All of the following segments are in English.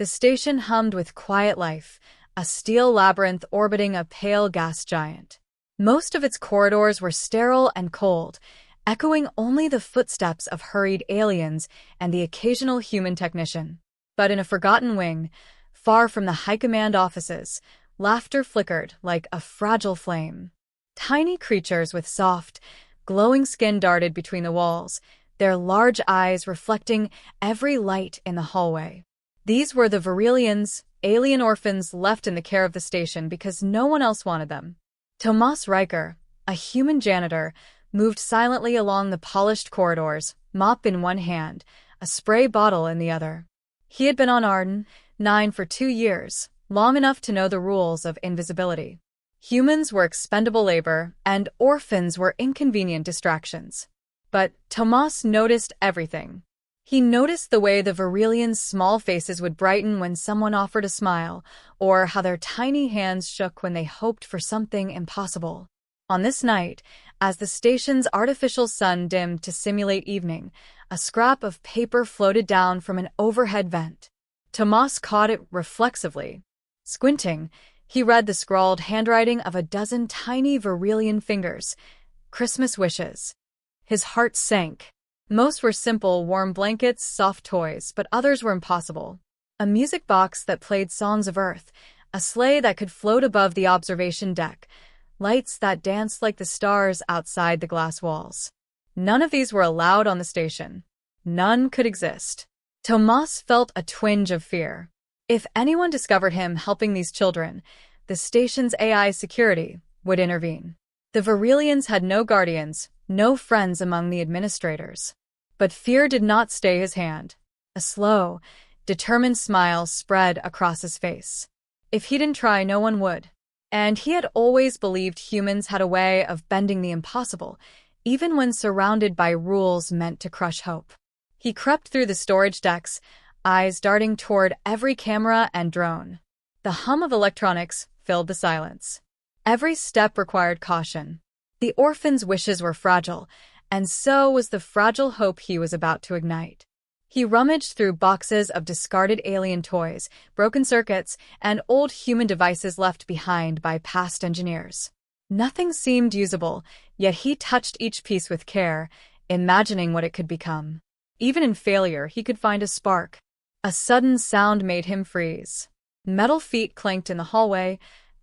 The station hummed with quiet life, a steel labyrinth orbiting a pale gas giant. Most of its corridors were sterile and cold, echoing only the footsteps of hurried aliens and the occasional human technician. But in a forgotten wing, far from the high command offices, laughter flickered like a fragile flame. Tiny creatures with soft, glowing skin darted between the walls, their large eyes reflecting every light in the hallway. These were the Virelians, alien orphans left in the care of the station because no one else wanted them. Tomas Riker, a human janitor, moved silently along the polished corridors, mop in one hand, a spray bottle in the other. He had been on Arden 9 for 2 years, long enough to know the rules of invisibility. Humans were expendable labor, and orphans were inconvenient distractions. But Tomas noticed everything. He noticed the way the Virelians' small faces would brighten when someone offered a smile, or how their tiny hands shook when they hoped for something impossible. On this night, as the station's artificial sun dimmed to simulate evening, a scrap of paper floated down from an overhead vent. Tomas caught it reflexively. Squinting, he read the scrawled handwriting of a dozen tiny Virelian fingers. Christmas wishes. His heart sank. Most were simple, warm blankets, soft toys, but others were impossible. A music box that played songs of Earth, a sleigh that could float above the observation deck, lights that danced like the stars outside the glass walls. None of these were allowed on the station. None could exist. Tomas felt a twinge of fear. If anyone discovered him helping these children, the station's AI security would intervene. The Virelians had no guardians, no friends among the administrators. But fear did not stay his hand. A slow, determined smile spread across his face. If he didn't try, no one would. And he had always believed humans had a way of bending the impossible, even when surrounded by rules meant to crush hope. He crept through the storage decks, eyes darting toward every camera and drone. The hum of electronics filled the silence. Every step required caution. The orphans' wishes were fragile, and so was the fragile hope he was about to ignite. He rummaged through boxes of discarded alien toys, broken circuits, and old human devices left behind by past engineers. Nothing seemed usable, yet he touched each piece with care, imagining what it could become. Even in failure, he could find a spark. A sudden sound made him freeze. Metal feet clanked in the hallway,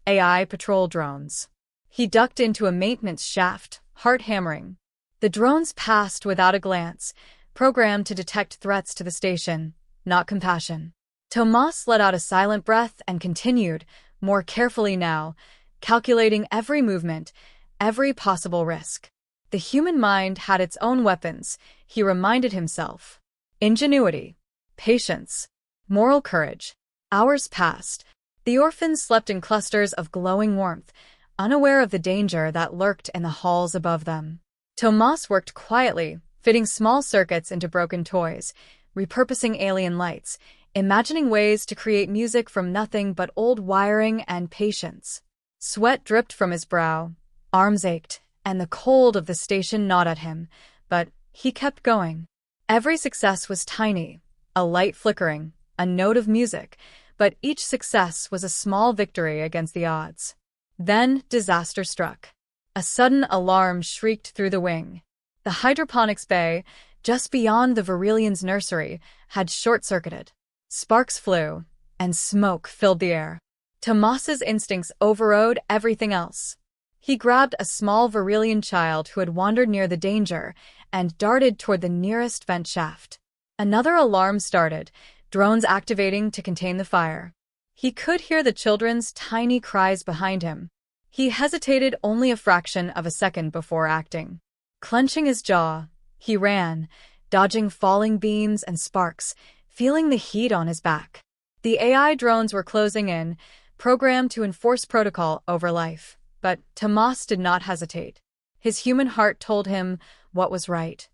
AI patrol drones. He ducked into a maintenance shaft, heart hammering. The drones passed without a glance, programmed to detect threats to the station, not compassion. Tomas let out a silent breath and continued, more carefully now, calculating every movement, every possible risk. The human mind had its own weapons, he reminded himself. Ingenuity, patience, moral courage. Hours passed. The orphans slept in clusters of glowing warmth, unaware of the danger that lurked in the halls above them. Tomas worked quietly, fitting small circuits into broken toys, repurposing alien lights, imagining ways to create music from nothing but old wiring and patience. Sweat dripped from his brow, arms ached, and the cold of the station gnawed at him, but he kept going. Every success was tiny, a light flickering, a note of music, but each success was a small victory against the odds. Then disaster struck. A sudden alarm shrieked through the wing. The hydroponics bay, just beyond the Virelians' nursery, had short-circuited. Sparks flew, and smoke filled the air. Tomas's instincts overrode everything else. He grabbed a small Virelian child who had wandered near the danger and darted toward the nearest vent shaft. Another alarm started, drones activating to contain the fire. He could hear the children's tiny cries behind him. He hesitated only a fraction of a second before acting. Clenching his jaw, he ran, dodging falling beams and sparks, feeling the heat on his back. The AI drones were closing in, programmed to enforce protocol over life. But Tomas did not hesitate. His human heart told him what was right.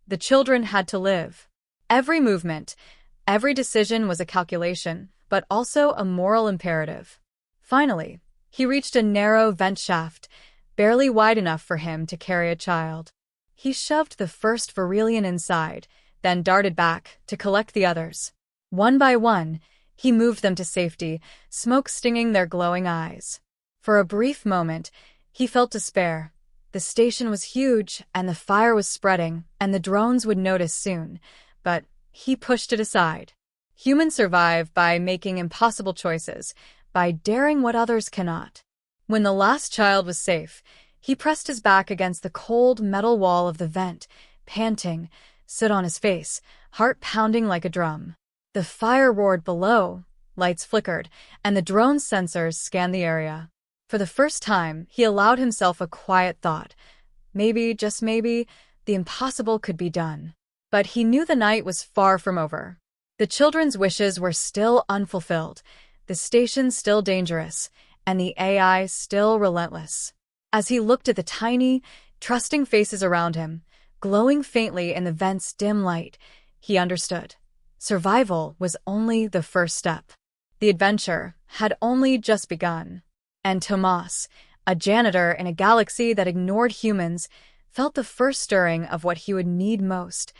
The children had to live. Every movement, every decision was a calculation, but also a moral imperative. Finally, he reached a narrow vent shaft, barely wide enough for him to carry a child. He shoved the first Virelian inside, then darted back to collect the others. One by one, He moved them to safety, smoke stinging their glowing eyes. For a brief moment, he felt despair. The station was huge, and the fire was spreading, and the drones would notice soon. But he pushed it aside. Humans survive by making impossible choices, by daring what others cannot. When the last child was safe, he pressed his back against the cold metal wall of the vent, panting, soot on his face, heart pounding like a drum. The fire roared below, lights flickered, and the drone's sensors scanned the area. For the first time, he allowed himself a quiet thought. Maybe, just maybe, the impossible could be done. But he knew the night was far from over. The children's wishes were still unfulfilled, the station still dangerous, and the AI still relentless. As he looked at the tiny, trusting faces around him, glowing faintly in the vent's dim light, he understood. Survival was only the first step. The adventure had only just begun. And Tomas, a janitor in a galaxy that ignored humans, felt the first stirring of what he would need most: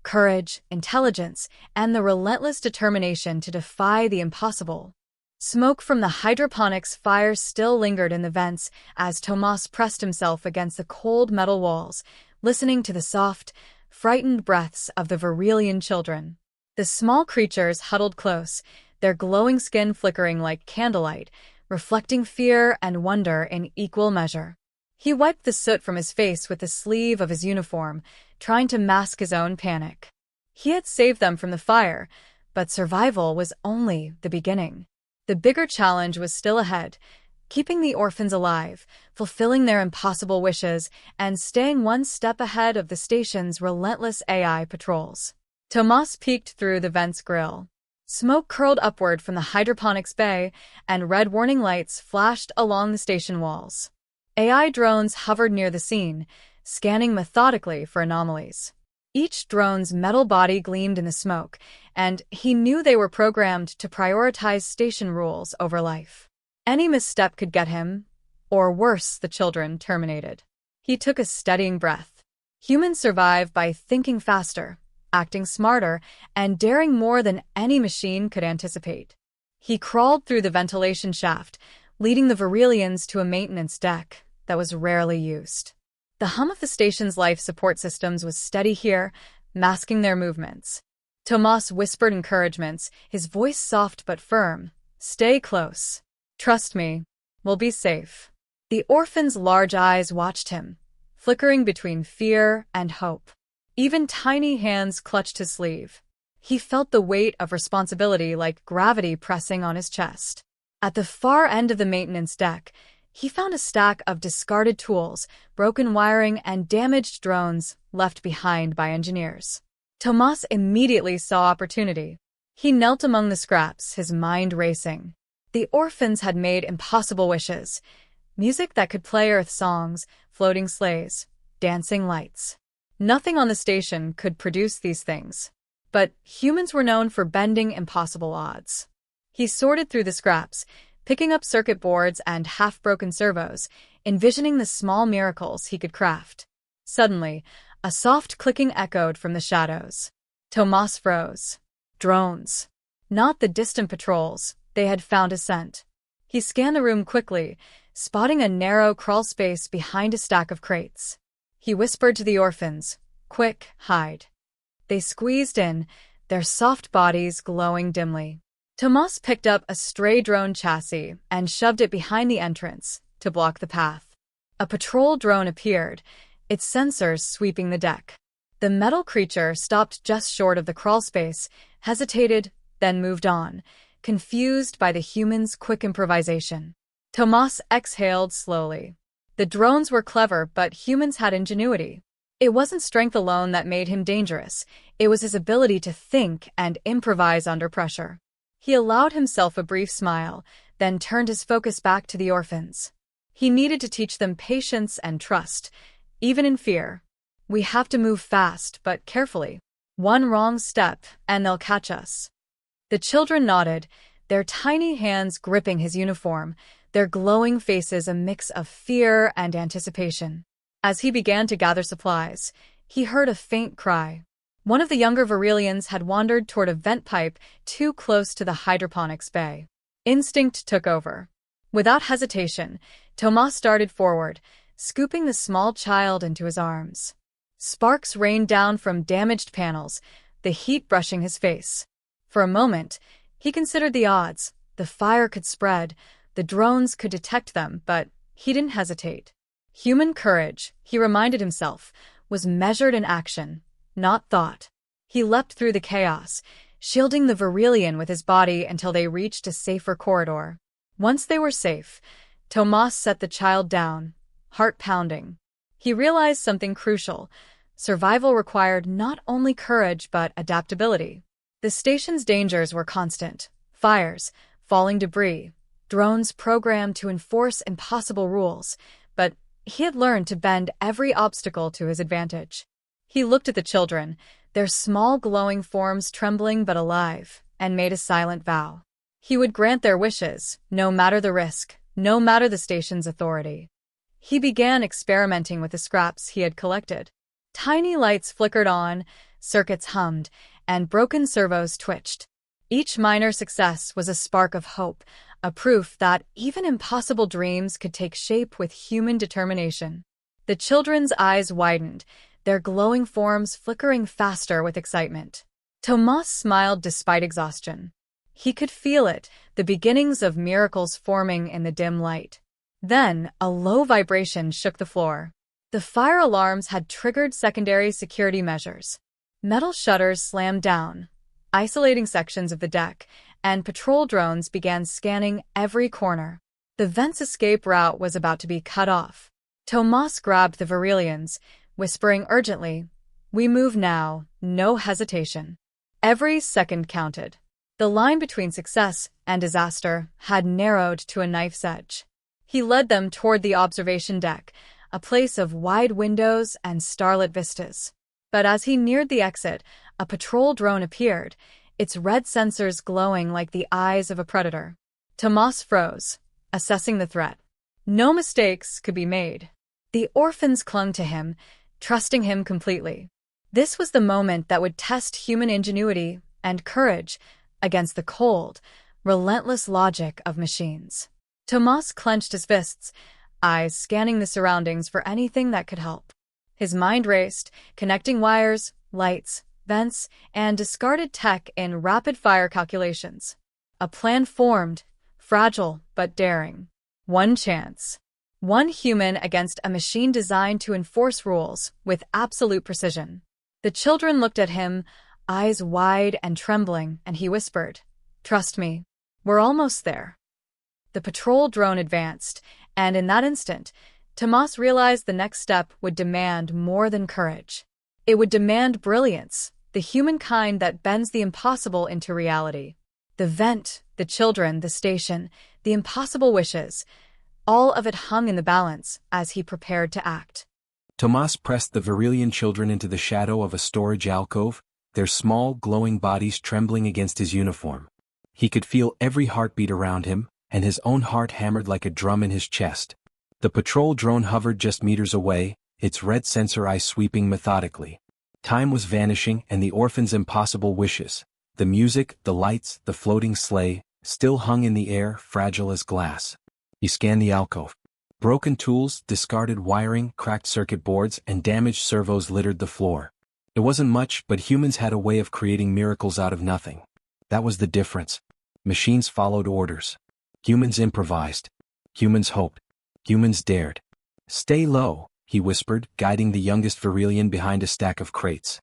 courage, intelligence, and the relentless determination to defy the impossible. Smoke from the hydroponics fire still lingered in the vents as Tomas pressed himself against the cold metal walls, listening to the soft, frightened breaths of the Virelian children. The small creatures huddled close, their glowing skin flickering like candlelight, reflecting fear and wonder in equal measure. He wiped the soot from his face with the sleeve of his uniform, trying to mask his own panic. He had saved them from the fire, but survival was only the beginning. The bigger challenge was still ahead: keeping the orphans alive, fulfilling their impossible wishes, and staying one step ahead of the station's relentless AI patrols. Tomas peeked through the vent's grill. Smoke curled upward from the hydroponics bay, and red warning lights flashed along the station walls. AI drones hovered near the scene, scanning methodically for anomalies. Each drone's metal body gleamed in the smoke, and he knew they were programmed to prioritize station rules over life. Any misstep could get him, or worse, the children, terminated. He took a steadying breath. Humans survive by thinking faster, acting smarter, and daring more than any machine could anticipate. He crawled through the ventilation shaft, leading the Virelians to a maintenance deck that was rarely used. The hum of the station's life support systems was steady here, masking their movements. Tomas whispered encouragements, his voice soft but firm. "Stay close. Trust me. We'll be safe." The orphan's large eyes watched him, flickering between fear and hope. Even tiny hands clutched his sleeve. He felt the weight of responsibility like gravity pressing on his chest. At the far end of the maintenance deck, he found a stack of discarded tools, broken wiring, and damaged drones left behind by engineers. Tomas immediately saw opportunity. He knelt among the scraps, his mind racing. The orphans had made impossible wishes: music that could play Earth songs, floating sleighs, dancing lights. Nothing on the station could produce these things. But humans were known for bending impossible odds. He sorted through the scraps, picking up circuit boards and half-broken servos, envisioning the small miracles he could craft. Suddenly, a soft clicking echoed from the shadows. Tomas froze. Drones. Not the distant patrols, they had found a scent. He scanned the room quickly, spotting a narrow crawl space behind a stack of crates. He whispered to the orphans, "Quick, hide." They squeezed in, their soft bodies glowing dimly. Tomas picked up a stray drone chassis and shoved it behind the entrance to block the path. A patrol drone appeared, its sensors sweeping the deck. The metal creature stopped just short of the crawl space, hesitated, then moved on, confused by the humans' quick improvisation. Tomas exhaled slowly. The drones were clever, but humans had ingenuity. It wasn't strength alone that made him dangerous. It was his ability to think and improvise under pressure. He allowed himself a brief smile, then turned his focus back to the orphans. He needed to teach them patience and trust, even in fear. "We have to move fast, but carefully. One wrong step, and they'll catch us." The children nodded, their tiny hands gripping his uniform, their glowing faces a mix of fear and anticipation. As he began to gather supplies, he heard a faint cry. One of the younger Virilians had wandered toward a vent pipe too close to the hydroponics bay. Instinct took over. Without hesitation, Tomas darted forward, scooping the small child into his arms. Sparks rained down from damaged panels, the heat brushing his face. For a moment, he considered the odds. The fire could spread, the drones could detect them, but he didn't hesitate. Human courage, he reminded himself, was measured in action, not thought. He leapt through the chaos, shielding the Virilian with his body until they reached a safer corridor. Once they were safe, Tomas set the child down, heart pounding. He realized something crucial. Survival required not only courage but adaptability. The station's dangers were constant: fires, falling debris, drones programmed to enforce impossible rules, but he had learned to bend every obstacle to his advantage. He looked at the children, their small glowing forms trembling but alive, and made a silent vow. He would grant their wishes, no matter the risk, no matter the station's authority. He began experimenting with the scraps he had collected. Tiny lights flickered on, circuits hummed, and broken servos twitched. Each minor success was a spark of hope, a proof that even impossible dreams could take shape with human determination. The children's eyes widened, their glowing forms flickering faster with excitement. Tomas smiled despite exhaustion. He could feel it, the beginnings of miracles forming in the dim light. Then, a low vibration shook the floor. The fire alarms had triggered secondary security measures. Metal shutters slammed down, isolating sections of the deck, and patrol drones began scanning every corner. The vent's escape route was about to be cut off. Tomas grabbed the Virilians, whispering urgently, "We move now, no hesitation." Every second counted. The line between success and disaster had narrowed to a knife's edge. He led them toward the observation deck, a place of wide windows and starlit vistas. But as he neared the exit, a patrol drone appeared, its red sensors glowing like the eyes of a predator. Tomas froze, assessing the threat. No mistakes could be made. The orphans clung to him, trusting him completely. This was the moment that would test human ingenuity and courage against the cold, relentless logic of machines. Tomas clenched his fists, eyes scanning the surroundings for anything that could help. His mind raced, connecting wires, lights, vents, and discarded tech in rapid-fire calculations. A plan formed, fragile but daring. One chance. One human against a machine designed to enforce rules with absolute precision. The children looked at him, eyes wide and trembling, and he whispered, "Trust me, we're almost there." The patrol drone advanced, and in that instant, Tomas realized the next step would demand more than courage. It would demand brilliance, the humankind that bends the impossible into reality. The vent, the children, the station, the impossible wishes, all of it hung in the balance as he prepared to act. Tomas pressed the Virilian children into the shadow of a storage alcove, their small, glowing bodies trembling against his uniform. He could feel every heartbeat around him, and his own heart hammered like a drum in his chest. The patrol drone hovered just meters away, its red sensor eye sweeping methodically. Time was vanishing, and the orphans' impossible wishes, the music, the lights, the floating sleigh, still hung in the air, fragile as glass. He scanned the alcove. Broken tools, discarded wiring, cracked circuit boards, and damaged servos littered the floor. It wasn't much, but humans had a way of creating miracles out of nothing. That was the difference. Machines followed orders. Humans improvised. Humans hoped. Humans dared. "Stay low," he whispered, guiding the youngest Virilian behind a stack of crates.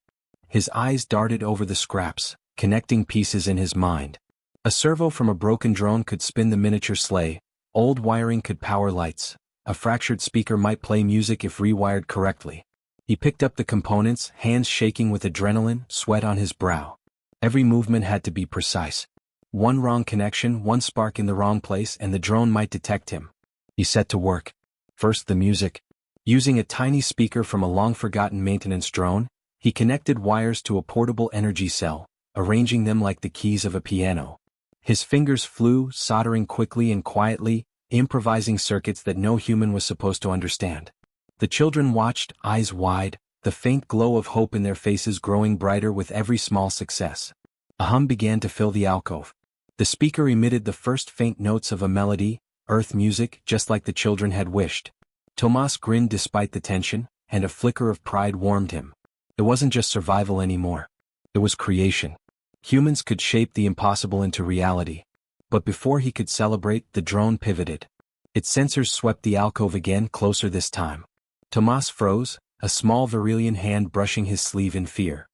His eyes darted over the scraps, connecting pieces in his mind. A servo from a broken drone could spin the miniature sleigh, old wiring could power lights, a fractured speaker might play music if rewired correctly. He picked up the components, hands shaking with adrenaline, sweat on his brow. Every movement had to be precise. One wrong connection, one spark in the wrong place, and the drone might detect him. He set to work. First the music. Using a tiny speaker from a long-forgotten maintenance drone, he connected wires to a portable energy cell, arranging them like the keys of a piano. His fingers flew, soldering quickly and quietly, improvising circuits that no human was supposed to understand. The children watched, eyes wide, the faint glow of hope in their faces growing brighter with every small success. A hum began to fill the alcove. The speaker emitted the first faint notes of a melody, earth music, just like the children had wished. Tomas grinned despite the tension, and a flicker of pride warmed him. It wasn't just survival anymore. It was creation. Humans could shape the impossible into reality. But before he could celebrate, the drone pivoted. Its sensors swept the alcove again, closer this time. Tomas froze, a small Varillian hand brushing his sleeve in fear.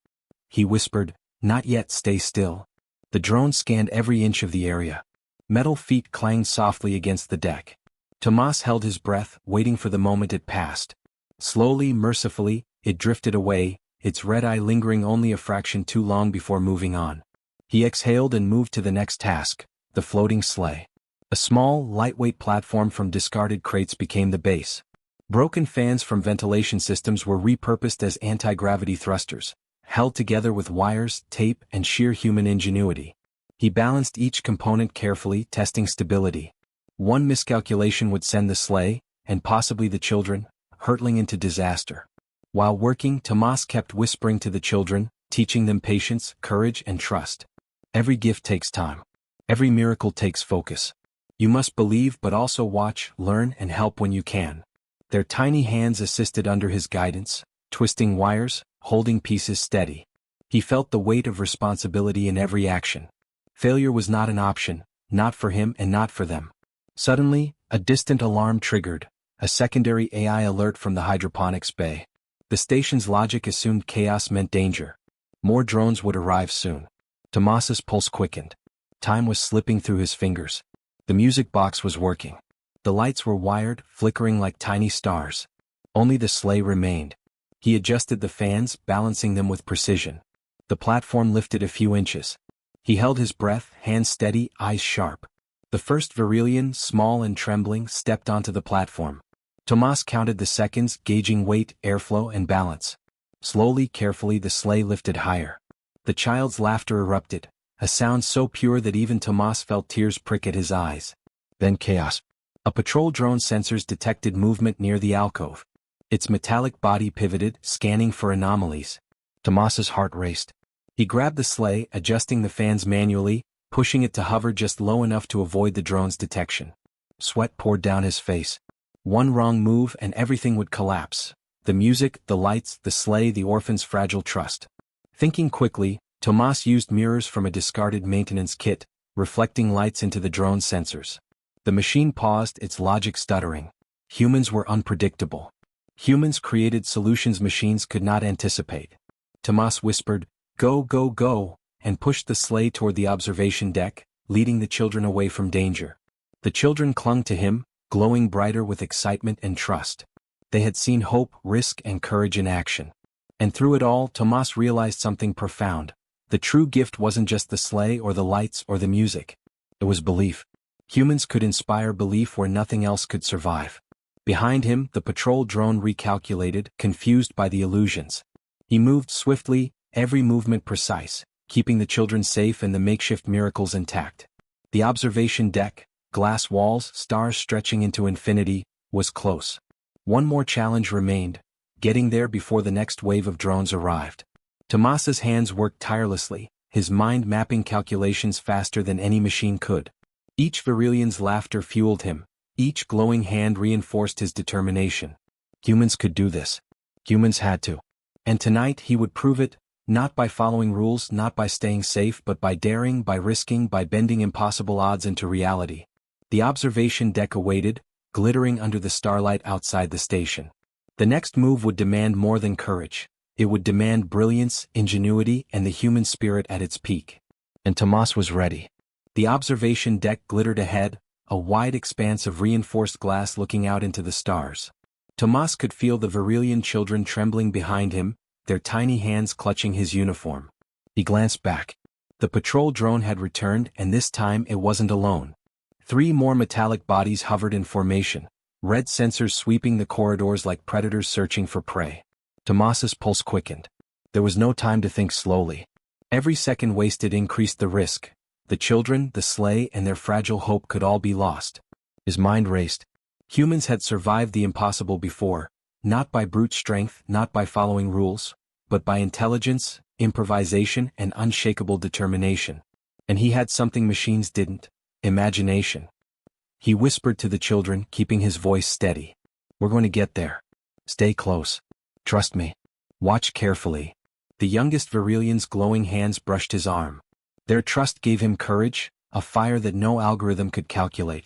He whispered, "Not yet, stay still." The drone scanned every inch of the area. Metal feet clanged softly against the deck. Tomas held his breath, waiting for the moment it passed. Slowly, mercifully, it drifted away, its red eye lingering only a fraction too long before moving on. He exhaled and moved to the next task, the floating sleigh. A small, lightweight platform from discarded crates became the base. Broken fans from ventilation systems were repurposed as anti-gravity thrusters, held together with wires, tape, and sheer human ingenuity. He balanced each component carefully, testing stability. One miscalculation would send the sleigh, and possibly the children, hurtling into disaster. While working, Tomas kept whispering to the children, teaching them patience, courage, and trust. Every gift takes time. Every miracle takes focus. You must believe but also watch, learn, and help when you can. Their tiny hands assisted under his guidance, twisting wires, holding pieces steady. He felt the weight of responsibility in every action. Failure was not an option, not for him and not for them. Suddenly, a distant alarm triggered, a secondary AI alert from the hydroponics bay. The station's logic assumed chaos meant danger. More drones would arrive soon. Tomas's pulse quickened. Time was slipping through his fingers. The music box was working. The lights were wired, flickering like tiny stars. Only the sleigh remained. He adjusted the fans, balancing them with precision. The platform lifted a few inches. He held his breath, hands steady, eyes sharp. The first Varillian, small and trembling, stepped onto the platform. Tomas counted the seconds, gauging weight, airflow, and balance. Slowly, carefully, the sleigh lifted higher. The child's laughter erupted, a sound so pure that even Tomas felt tears prick at his eyes. Then chaos. A patrol drone's sensors detected movement near the alcove. Its metallic body pivoted, scanning for anomalies. Tomas's heart raced. He grabbed the sleigh, adjusting the fans manually, pushing it to hover just low enough to avoid the drone's detection. Sweat poured down his face. One wrong move and everything would collapse. The music, the lights, the sleigh, the orphans' fragile trust. Thinking quickly, Tomas used mirrors from a discarded maintenance kit, reflecting lights into the drone's sensors. The machine paused, its logic stuttering. Humans were unpredictable. Humans created solutions machines could not anticipate. Tomas whispered, "Go, go, go," and pushed the sleigh toward the observation deck, leading the children away from danger. The children clung to him, glowing brighter with excitement and trust. They had seen hope, risk, and courage in action. And through it all, Tomas realized something profound. The true gift wasn't just the sleigh or the lights or the music. It was belief. Humans could inspire belief where nothing else could survive. Behind him, the patrol drone recalculated, confused by the illusions. He moved swiftly, every movement precise, keeping the children safe and the makeshift miracles intact. The observation deck, glass walls, stars stretching into infinity, was close. One more challenge remained, getting there before the next wave of drones arrived. Tomas's hands worked tirelessly, his mind mapping calculations faster than any machine could. Each Varillian's laughter fueled him, each glowing hand reinforced his determination. Humans could do this. Humans had to. And tonight he would prove it, not by following rules, not by staying safe, but by daring, by risking, by bending impossible odds into reality. The observation deck awaited, glittering under the starlight outside the station. The next move would demand more than courage. It would demand brilliance, ingenuity, and the human spirit at its peak. And Tomas was ready. The observation deck glittered ahead, a wide expanse of reinforced glass looking out into the stars. Tomas could feel the Varillian children trembling behind him, their tiny hands clutching his uniform. He glanced back. The patrol drone had returned, and this time it wasn't alone. 3 more metallic bodies hovered in formation, red sensors sweeping the corridors like predators searching for prey. Tomas's pulse quickened. There was no time to think slowly. Every second wasted increased the risk. The children, the sleigh, and their fragile hope could all be lost. His mind raced. Humans had survived the impossible before, Not by brute strength, not by following rules, but by intelligence, improvisation, and unshakable determination. And he had something machines didn't: imagination. He whispered to the children, keeping his voice steady. "We're going to get there. Stay close. Trust me. Watch carefully." The youngest Virilian's glowing hands brushed his arm. Their trust gave him courage, a fire that no algorithm could calculate.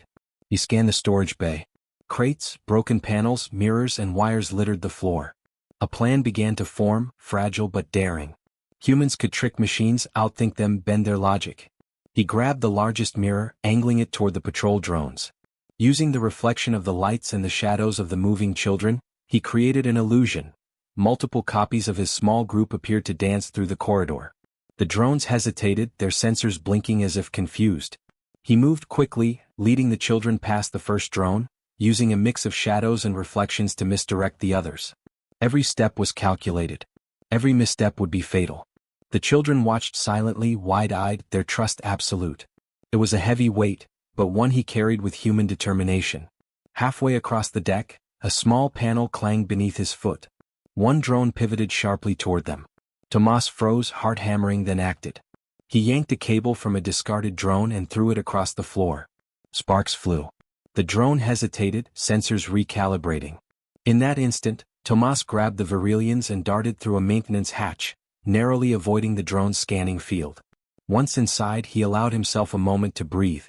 He scanned the storage bay. Crates, broken panels, mirrors, and wires littered the floor. A plan began to form, fragile but daring. Humans could trick machines, outthink them, bend their logic. He grabbed the largest mirror, angling it toward the patrol drones. Using the reflection of the lights and the shadows of the moving children, he created an illusion. Multiple copies of his small group appeared to dance through the corridor. The drones hesitated, their sensors blinking as if confused. He moved quickly, leading the children past the first drone, using a mix of shadows and reflections to misdirect the others. Every step was calculated. Every misstep would be fatal. The children watched silently, wide-eyed, their trust absolute. It was a heavy weight, but one he carried with human determination. Halfway across the deck, a small panel clanged beneath his foot. One drone pivoted sharply toward them. Tomas froze, heart hammering, then acted. He yanked a cable from a discarded drone and threw it across the floor. Sparks flew. The drone hesitated, sensors recalibrating. In that instant, Tomas grabbed the Virilians and darted through a maintenance hatch, narrowly avoiding the drone's scanning field. Once inside, he allowed himself a moment to breathe.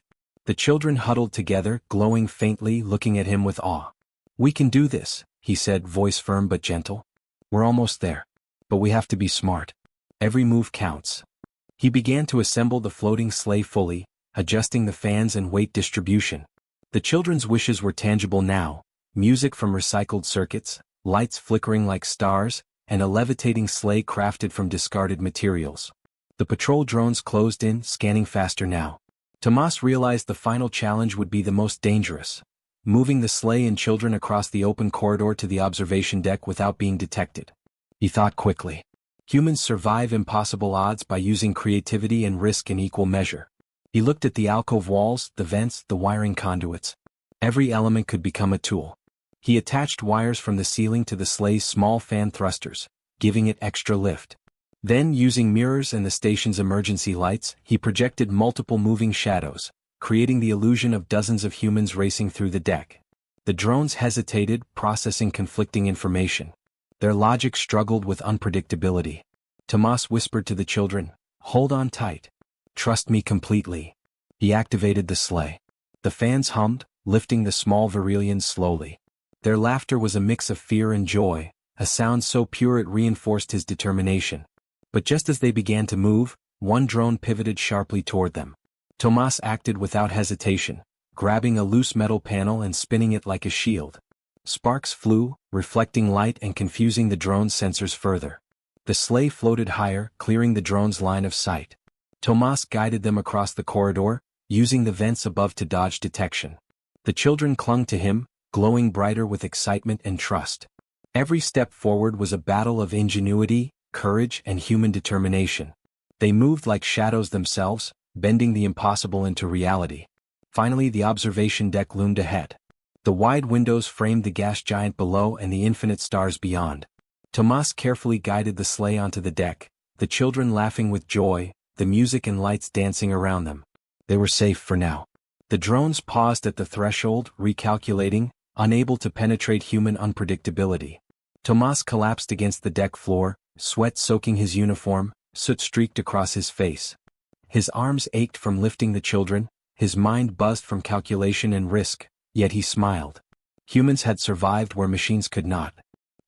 The children huddled together, glowing faintly, looking at him with awe. "We can do this," he said, voice firm but gentle. "We're almost there. But we have to be smart. Every move counts." He began to assemble the floating sleigh fully, adjusting the fans and weight distribution. The children's wishes were tangible now: music from recycled circuits, lights flickering like stars, and a levitating sleigh crafted from discarded materials. The patrol drones closed in, scanning faster now. Tomas realized the final challenge would be the most dangerous: moving the sleigh and children across the open corridor to the observation deck without being detected. He thought quickly. Humans survive impossible odds by using creativity and risk in equal measure. He looked at the alcove walls, the vents, the wiring conduits. Every element could become a tool. He attached wires from the ceiling to the sleigh's small fan thrusters, giving it extra lift. Then, using mirrors and the station's emergency lights, he projected multiple moving shadows, creating the illusion of dozens of humans racing through the deck. The drones hesitated, processing conflicting information. Their logic struggled with unpredictability. Tomas whispered to the children, "Hold on tight. Trust me completely." He activated the sleigh. The fans hummed, lifting the small Virilians slowly. Their laughter was a mix of fear and joy, a sound so pure it reinforced his determination. But just as they began to move, one drone pivoted sharply toward them. Tomas acted without hesitation, grabbing a loose metal panel and spinning it like a shield. Sparks flew, reflecting light and confusing the drone's sensors further. The sleigh floated higher, clearing the drone's line of sight. Tomas guided them across the corridor, using the vents above to dodge detection. The children clung to him, glowing brighter with excitement and trust. Every step forward was a battle of ingenuity, courage, and human determination. They moved like shadows themselves, bending the impossible into reality. Finally, the observation deck loomed ahead. The wide windows framed the gas giant below and the infinite stars beyond. Tomas carefully guided the sleigh onto the deck, the children laughing with joy, the music and lights dancing around them. They were safe for now. The drones paused at the threshold, recalculating, unable to penetrate human unpredictability. Tomas collapsed against the deck floor, sweat soaking his uniform, soot streaked across his face. His arms ached from lifting the children, his mind buzzed from calculation and risk, yet he smiled. Humans had survived where machines could not.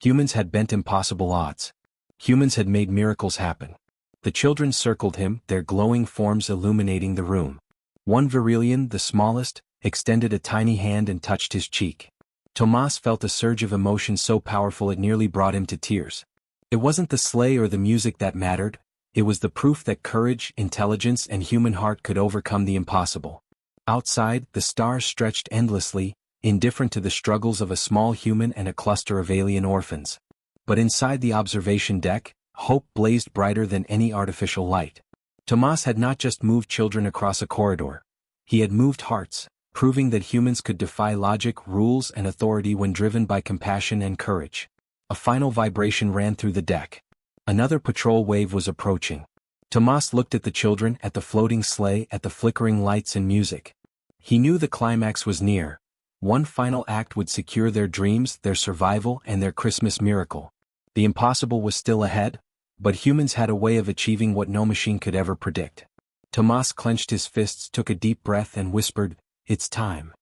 Humans had bent impossible odds. Humans had made miracles happen. The children circled him, their glowing forms illuminating the room. One Virilian, the smallest, extended a tiny hand and touched his cheek. Tomas felt a surge of emotion so powerful it nearly brought him to tears. It wasn't the sleigh or the music that mattered, it was the proof that courage, intelligence, and human heart could overcome the impossible. Outside, the stars stretched endlessly, indifferent to the struggles of a small human and a cluster of alien orphans. But inside the observation deck, hope blazed brighter than any artificial light. Tomas had not just moved children across a corridor. He had moved hearts, proving that humans could defy logic, rules, and authority when driven by compassion and courage. A final vibration ran through the deck. Another patrol wave was approaching. Tomas looked at the children, at the floating sleigh, at the flickering lights and music. He knew the climax was near. One final act would secure their dreams, their survival, and their Christmas miracle. The impossible was still ahead, but humans had a way of achieving what no machine could ever predict. Tomas clenched his fists, took a deep breath, and whispered, "It's time."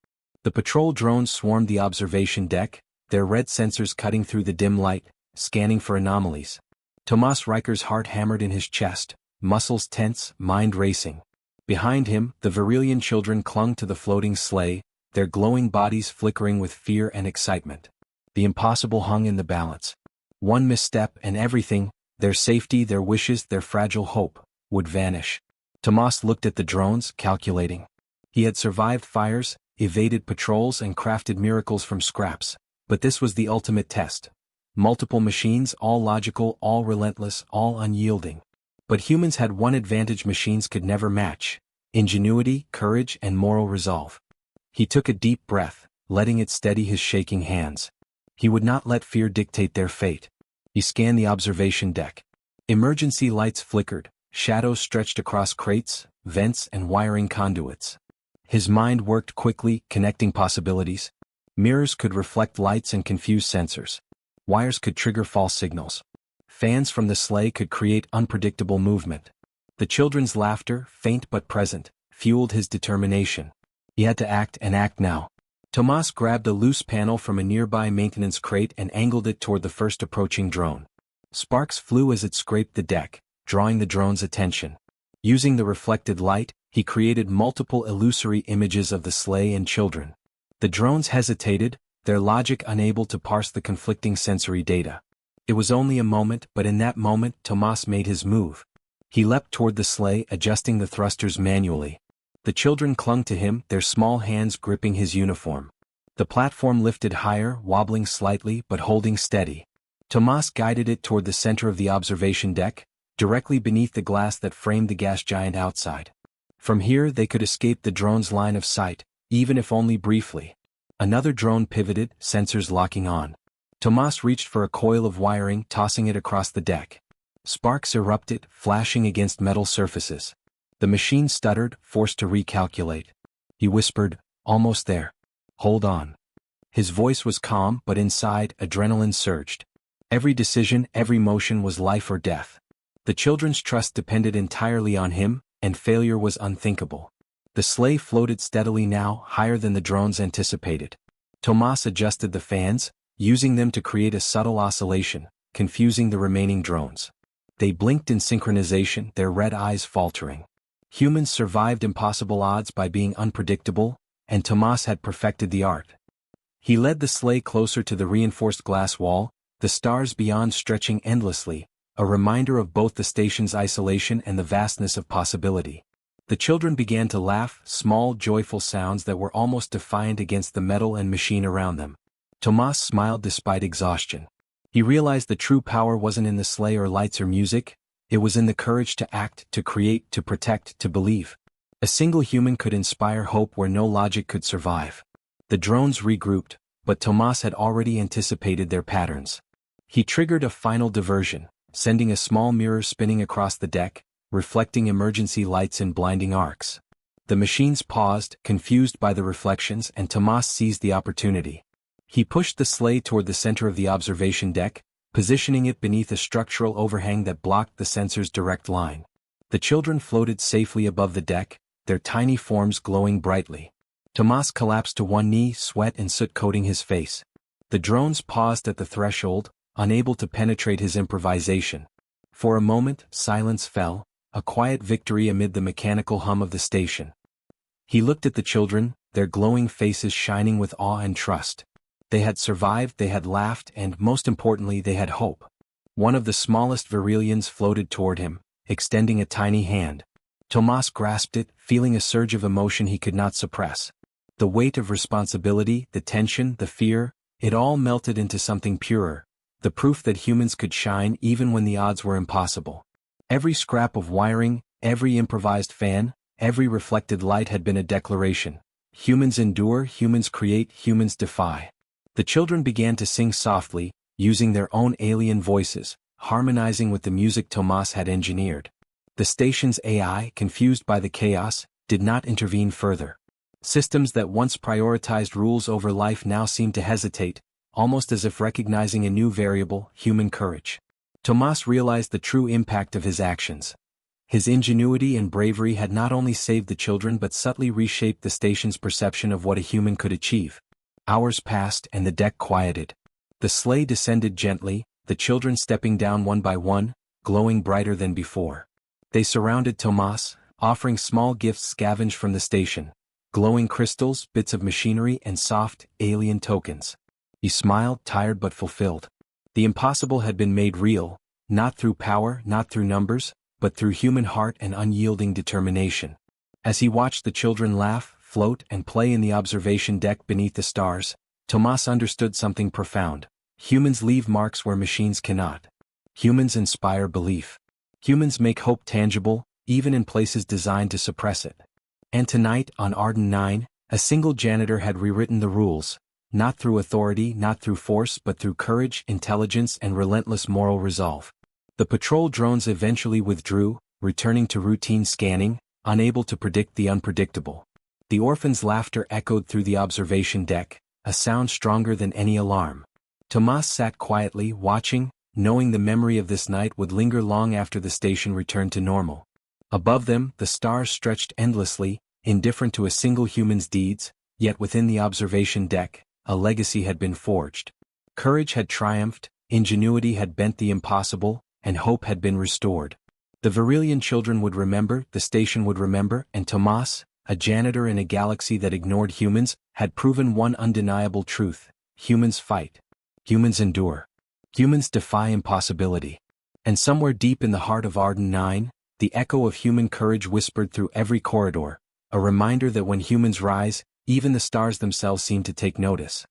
The patrol drones swarmed the observation deck, their red sensors cutting through the dim light, scanning for anomalies. Tomas Riker's heart hammered in his chest, muscles tense, mind racing. Behind him, the Virilian children clung to the floating sleigh, their glowing bodies flickering with fear and excitement. The impossible hung in the balance. One misstep and everything, their safety, their wishes, their fragile hope, would vanish. Tomas looked at the drones, calculating. He had survived fires, evaded patrols, and crafted miracles from scraps, but this was the ultimate test. Multiple machines, all logical, all relentless, all unyielding. But humans had one advantage machines could never match: ingenuity, courage, and moral resolve. He took a deep breath, letting it steady his shaking hands. He would not let fear dictate their fate. He scanned the observation deck. Emergency lights flickered, shadows stretched across crates, vents, and wiring conduits. His mind worked quickly, connecting possibilities. Mirrors could reflect lights and confuse sensors. Wires could trigger false signals. Fans from the sleigh could create unpredictable movement. The children's laughter, faint but present, fueled his determination. He had to act, and act now. Tomas grabbed a loose panel from a nearby maintenance crate and angled it toward the first approaching drone. Sparks flew as it scraped the deck, drawing the drone's attention. Using the reflected light, he created multiple illusory images of the sleigh and children. The drones hesitated, their logic unable to parse the conflicting sensory data. It was only a moment, but in that moment Tomas made his move. He leapt toward the sleigh, adjusting the thrusters manually. The children clung to him, their small hands gripping his uniform. The platform lifted higher, wobbling slightly but holding steady. Tomas guided it toward the center of the observation deck, directly beneath the glass that framed the gas giant outside. From here they could escape the drone's line of sight, even if only briefly. Another drone pivoted, sensors locking on. Tomas reached for a coil of wiring, tossing it across the deck. Sparks erupted, flashing against metal surfaces. The machine stuttered, forced to recalculate. He whispered, "Almost there. Hold on." His voice was calm, but inside, adrenaline surged. Every decision, every motion was life or death. The children's trust depended entirely on him, and failure was unthinkable. The sleigh floated steadily now, higher than the drones anticipated. Tomas adjusted the fans, using them to create a subtle oscillation, confusing the remaining drones. They blinked in synchronization, their red eyes faltering. Humans survived impossible odds by being unpredictable, and Tomas had perfected the art. He led the sleigh closer to the reinforced glass wall, the stars beyond stretching endlessly, a reminder of both the station's isolation and the vastness of possibility. The children began to laugh, small, joyful sounds that were almost defiant against the metal and machine around them. Tomas smiled despite exhaustion. He realized the true power wasn't in the sleigh or lights or music, it was in the courage to act, to create, to protect, to believe. A single human could inspire hope where no logic could survive. The drones regrouped, but Tomas had already anticipated their patterns. He triggered a final diversion, sending a small mirror spinning across the deck, reflecting emergency lights in blinding arcs. The machines paused, confused by the reflections, and Tomas seized the opportunity. He pushed the sleigh toward the center of the observation deck, positioning it beneath a structural overhang that blocked the sensor's direct line. The children floated safely above the deck, their tiny forms glowing brightly. Tomas collapsed to one knee, sweat and soot coating his face. The drones paused at the threshold, unable to penetrate his improvisation. For a moment, silence fell, a quiet victory amid the mechanical hum of the station. He looked at the children, their glowing faces shining with awe and trust. They had survived, they had laughed, and most importantly they had hope. One of the smallest Virilians floated toward him, extending a tiny hand. Tomas grasped it, feeling a surge of emotion he could not suppress. The weight of responsibility, the tension, the fear, it all melted into something purer, the proof that humans could shine even when the odds were impossible. Every scrap of wiring, every improvised fan, every reflected light had been a declaration. Humans endure, humans create, humans defy. The children began to sing softly, using their own alien voices, harmonizing with the music Tomas had engineered. The station's AI, confused by the chaos, did not intervene further. Systems that once prioritized rules over life now seemed to hesitate, almost as if recognizing a new variable, human courage. Tomas realized the true impact of his actions. His ingenuity and bravery had not only saved the children but subtly reshaped the station's perception of what a human could achieve. Hours passed and the deck quieted. The sleigh descended gently, the children stepping down one by one, glowing brighter than before. They surrounded Tomas, offering small gifts scavenged from the station, glowing crystals, bits of machinery, and soft, alien tokens. He smiled, tired but fulfilled. The impossible had been made real, not through power, not through numbers, but through human heart and unyielding determination. As he watched the children laugh, float, and play in the observation deck beneath the stars, Tomas understood something profound. Humans leave marks where machines cannot. Humans inspire belief. Humans make hope tangible, even in places designed to suppress it. And tonight, on Arden 9, a single janitor had rewritten the rules, not through authority, not through force, but through courage, intelligence, and relentless moral resolve. The patrol drones eventually withdrew, returning to routine scanning, unable to predict the unpredictable. The orphans' laughter echoed through the observation deck, a sound stronger than any alarm. Tomas sat quietly, watching, knowing the memory of this night would linger long after the station returned to normal. Above them, the stars stretched endlessly, indifferent to a single human's deeds, yet within the observation deck, a legacy had been forged. Courage had triumphed, ingenuity had bent the impossible, and hope had been restored. The Virilian children would remember, the station would remember, and Tomas, a janitor in a galaxy that ignored humans, had proven one undeniable truth: humans fight. Humans endure. Humans defy impossibility. And somewhere deep in the heart of Arden 9, the echo of human courage whispered through every corridor, a reminder that when humans rise, even the stars themselves seem to take notice.